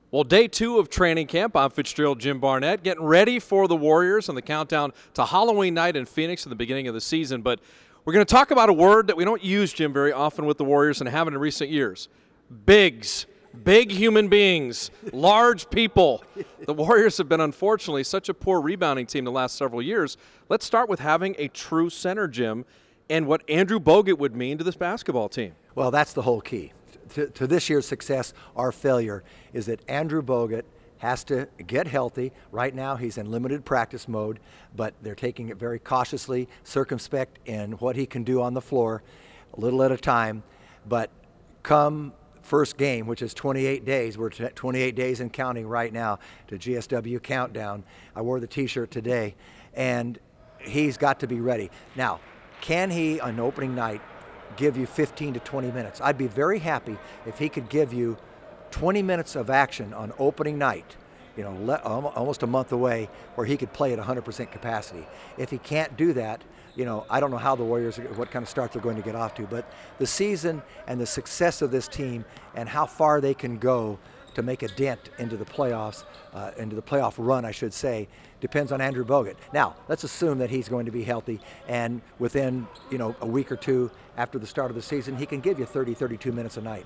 Well, day 2 of training camp. I'm Fitzgerald Jim Barnett, getting ready for the Warriors and the countdown to Halloween night in Phoenix in the beginning of the season. But we're going to talk about a word that we don't use, Jim, very often with the Warriors and haven't in recent years. Bigs. Big human beings. Large people. The Warriors have been, unfortunately, such a poor rebounding team the last several years. Let's start with having a true center, Jim, and what Andrew Bogut would mean to this basketball team. Well, that's the whole key. To this year's success or failure is that Andrew Bogut has to get healthy. Right now he's in limited practice mode, but they're taking it very cautiously, circumspect in what he can do on the floor, a little at a time. But come first game, which is 28 days, we're 28 days and counting right now to GSW Countdown. I wore the t-shirt today, and he's got to be ready. Now, can he on opening night give you 15 to 20 minutes? I'd be very happy if he could give you 20 minutes of action on opening night, almost a month away, where he could play at 100% capacity. If he can't do that, I don't know how the Warriors, what kind of start they're going to get off to, but the season and the success of this team and how far they can go to make a dent into the playoffs, into the playoff run, I should say, depends on Andrew Bogut. Now, let's assume that he's going to be healthy, and within, a week or two after the start of the season, he can give you 30, 32 minutes a night.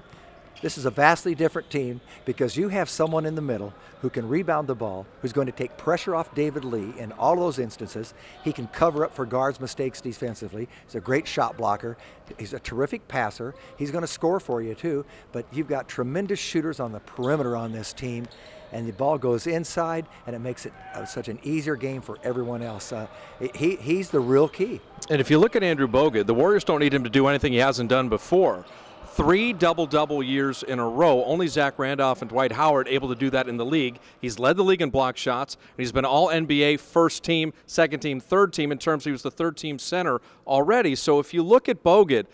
This is a vastly different team because you have someone in the middle who can rebound the ball, who's going to take pressure off David Lee in all of those instances. He can cover up for guards' mistakes defensively. He's a great shot blocker. He's a terrific passer. He's going to score for you too, but you've got tremendous shooters on the perimeter on this team, and the ball goes inside, and it makes it such an easier game for everyone else. He's the real key. And if you look at Andrew Bogut, the Warriors don't need him to do anything he hasn't done before. 3 double-double years in a row. Only Zach Randolph and Dwight Howard able to do that in the league. He's led the league in block shots, and he's been all-NBA first team, second team, third team in terms he was the third-team center already. So if you look at Bogut,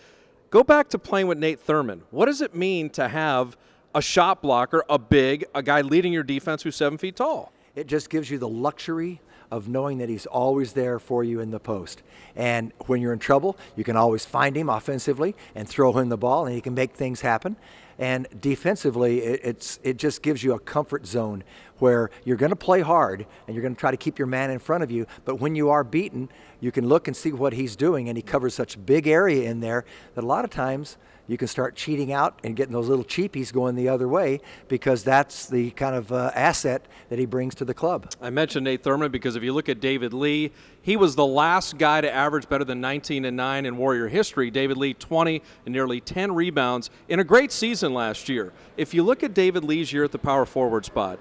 go back to playing with Nate Thurmond. What does it mean to have a shot blocker, a guy leading your defense who's 7 feet tall? It just gives you the luxury of knowing that he's always there for you in the post. And when you're in trouble, you can always find him offensively and throw him the ball, and he can make things happen. And defensively, it just gives you a comfort zone where you're going to play hard and you're going to try to keep your man in front of you. But when you are beaten, you can look and see what he's doing, and he covers such big area in there that a lot of times you can start cheating out and getting those little cheapies going the other way, because that's the kind of asset that he brings to the club. I mentioned Nate Thurmond because if you look at David Lee, he was the last guy to average better than 19 and 9 in Warrior history. David Lee, 20 and nearly 10 rebounds in a great season last year. If you look at David Lee's year at the power forward spot,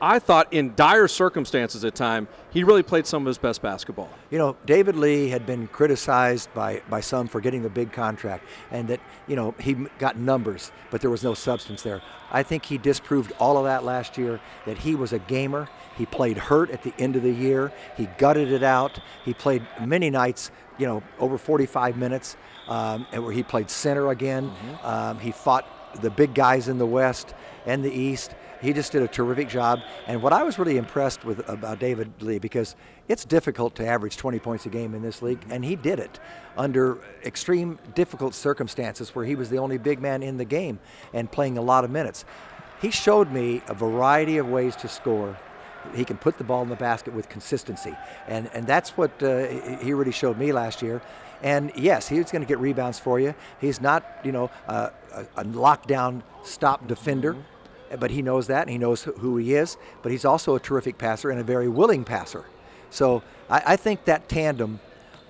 I thought in dire circumstances at time, he really played some of his best basketball. David Lee had been criticized by some for getting the big contract, and that, he got numbers, but there was no substance there. I think he disproved all of that last year, that he was a gamer. He played hurt at the end of the year. He gutted it out. He played many nights, over 45 minutes, where he played center again. Mm-hmm. He fought the big guys in the West and the East. He just did a terrific job. And what I was really impressed with about David Lee, because it's difficult to average 20 points a game in this league, and he did it under extreme difficult circumstances where he was the only big man in the game and playing a lot of minutes. He showed me a variety of ways to score. He can put the ball in the basket with consistency. And that's what he really showed me last year. And yes, he's going to get rebounds for you. He's not, a lockdown stop defender. Mm-hmm. But he knows that, and he knows who he is. But he's also a terrific passer and a very willing passer. So I think that tandem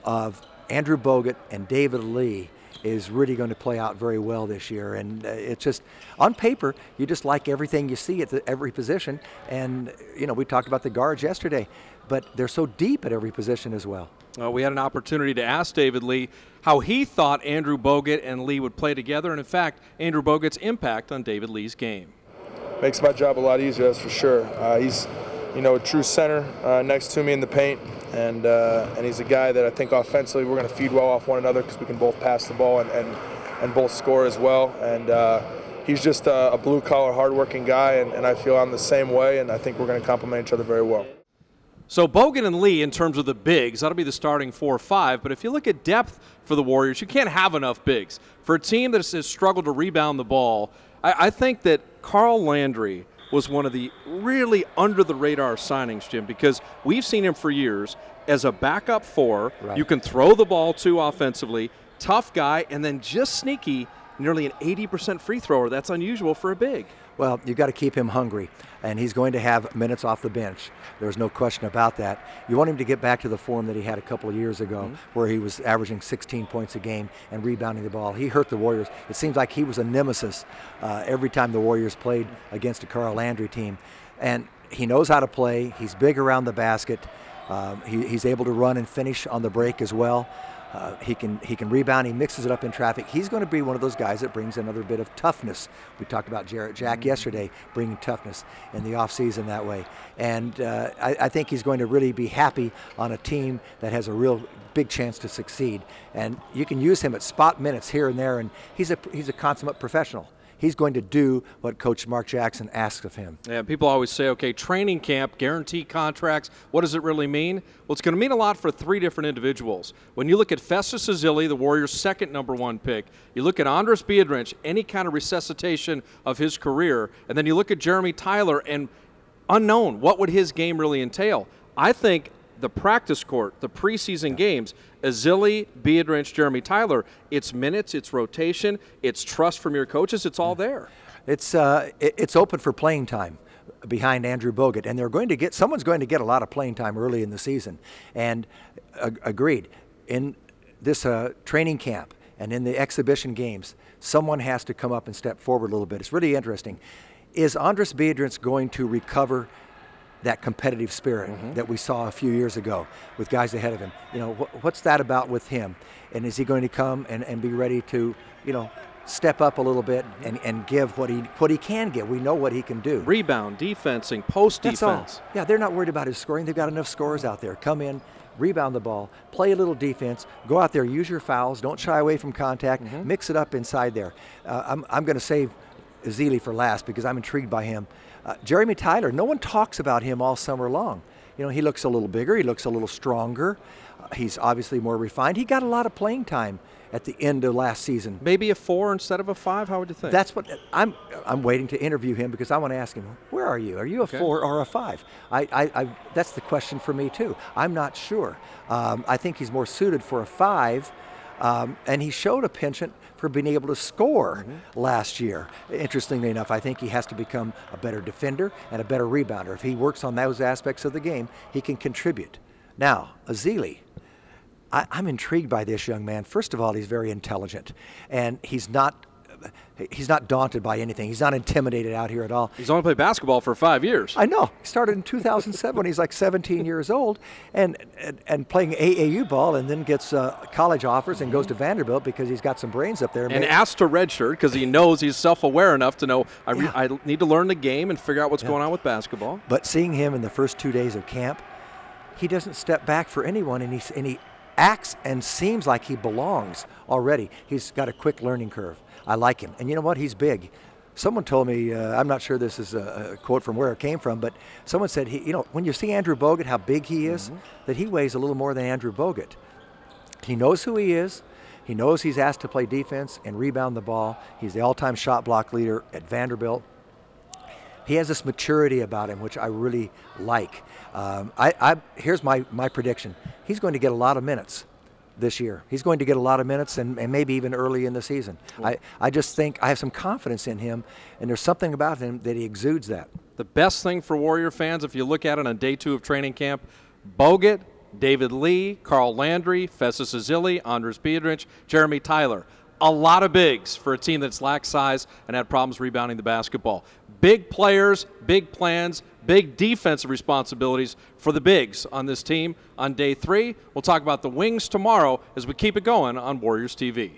of Andrew Bogut and David Lee is really going to play out very well this year. And it's just, on paper, you just like everything you see at every position. And, we talked about the guards yesterday, but they're so deep at every position as well. We had an opportunity to ask David Lee how he thought Andrew Bogut and Lee would play together, and in fact, Andrew Bogut's impact on David Lee's game. Makes my job a lot easier, that's for sure. He's, a true center next to me in the paint, and he's a guy that I think offensively we're going to feed well off one another because we can both pass the ball and both score as well. And he's just a blue-collar, hard-working guy, and I feel I'm the same way, and I think we're going to complement each other very well. So Bogut and Lee, in terms of the bigs, that'll be the starting 4 or 5. But if you look at depth for the Warriors, you can't have enough bigs. For a team that has struggled to rebound the ball, I think that Carl Landry was one of the really under-the-radar signings, Jim, because we've seen him for years as a backup four. Right. You can throw the ball to offensively, tough guy, and then just sneaky, nearly an 80% free thrower. That's unusual for a big. Well, you've got to keep him hungry, and he's going to have minutes off the bench. There's no question about that. You want him to get back to the form that he had a couple of years ago, where he was averaging 16 points a game and rebounding the ball. He hurt the Warriors. It seems like he was a nemesis every time the Warriors played against a Carl Landry team. And he knows how to play. He's big around the basket. He's able to run and finish on the break as well. He can rebound. He mixes it up in traffic. He's going to be one of those guys that brings another bit of toughness. We talked about Jarrett Jack yesterday, bringing toughness in the offseason that way. And I think he's going to really be happy on a team that has a real big chance to succeed. And you can use him at spot minutes here and there, and he's a consummate professional. He's going to do what Coach Mark Jackson asks of him. Yeah, people always say, okay, training camp, guaranteed contracts, what does it really mean? Well, it's going to mean a lot for three different individuals. When you look at Festus Ezeli, the Warriors' second #1 pick, you look at Andris Biedrins, any kind of resuscitation of his career, and then you look at Jeremy Tyler, and unknown, what would his game really entail? I think the practice court, the preseason games, Ezeli, Biedrins, Jeremy Tyler, it's minutes, it's rotation, it's trust from your coaches, it's all there. It's open for playing time behind Andrew Bogut, and someone's going to get a lot of playing time early in the season. And agreed, in this training camp and in the exhibition games, someone has to come up and step forward a little bit. It's really interesting. Is Andris Biedrins going to recover that competitive spirit that we saw a few years ago with guys ahead of him? You know, what's that about with him? And is he going to come and be ready to, step up a little bit and give what he can give? We know what he can do. Rebound, defensing, post defense. That's all. Yeah, they're not worried about his scoring. They've got enough scorers out there. Come in, rebound the ball, play a little defense, go out there, use your fouls, don't shy away from contact, mix it up inside there. I'm going to save Ezeli for last because I'm intrigued by him. Jeremy Tyler, no one talks about him all summer long. He looks a little bigger, he looks a little stronger. He's obviously more refined. He got a lot of playing time at the end of last season. Maybe a 4 instead of a 5, how would you think? That's what I'm waiting to interview him because I want to ask him, where are you? Are you a 4 or a 5? That's the question for me too. I'm not sure. I think he's more suited for a 5. And he showed a penchant for being able to score last year. Interestingly enough, I think he has to become a better defender and a better rebounder. If he works on those aspects of the game, he can contribute. Now, Ezeli, I'm intrigued by this young man. First of all, he's very intelligent, and he's not daunted by anything. He's not intimidated out here at all. He's only played basketball for 5 years. I know. He started in 2007 when he's like 17 years old and playing AAU ball, and then gets college offers and goes to Vanderbilt because he's got some brains up there. And asked to redshirt because he knows he's self-aware enough to know I need to learn the game and figure out what's going on with basketball. But seeing him in the first 2 days of camp, he doesn't step back for anyone, and he acts and seems like he belongs already. He's got a quick learning curve. I like him. And you know what? He's big. Someone told me, I'm not sure this is a quote from where it came from, but someone said, when you see Andrew Bogut, how big he is, that he weighs a little more than Andrew Bogut. He knows who he is. He knows he's asked to play defense and rebound the ball. He's the all-time shot block leader at Vanderbilt. He has this maturity about him, which I really like. Here's my prediction. He's going to get a lot of minutes this year. He's going to get a lot of minutes and maybe even early in the season. I just think I have some confidence in him, and there's something about him that he exudes that. The best thing for Warrior fans, if you look at it on day 2 of training camp, Bogut, David Lee, Carl Landry, Festus Ezeli, Andris Biedrins, Jeremy Tyler. A lot of bigs for a team that's lacked size and had problems rebounding the basketball. Big players, big plans, big defensive responsibilities for the bigs on this team on day 3. We'll talk about the wings tomorrow as we keep it going on Warriors TV.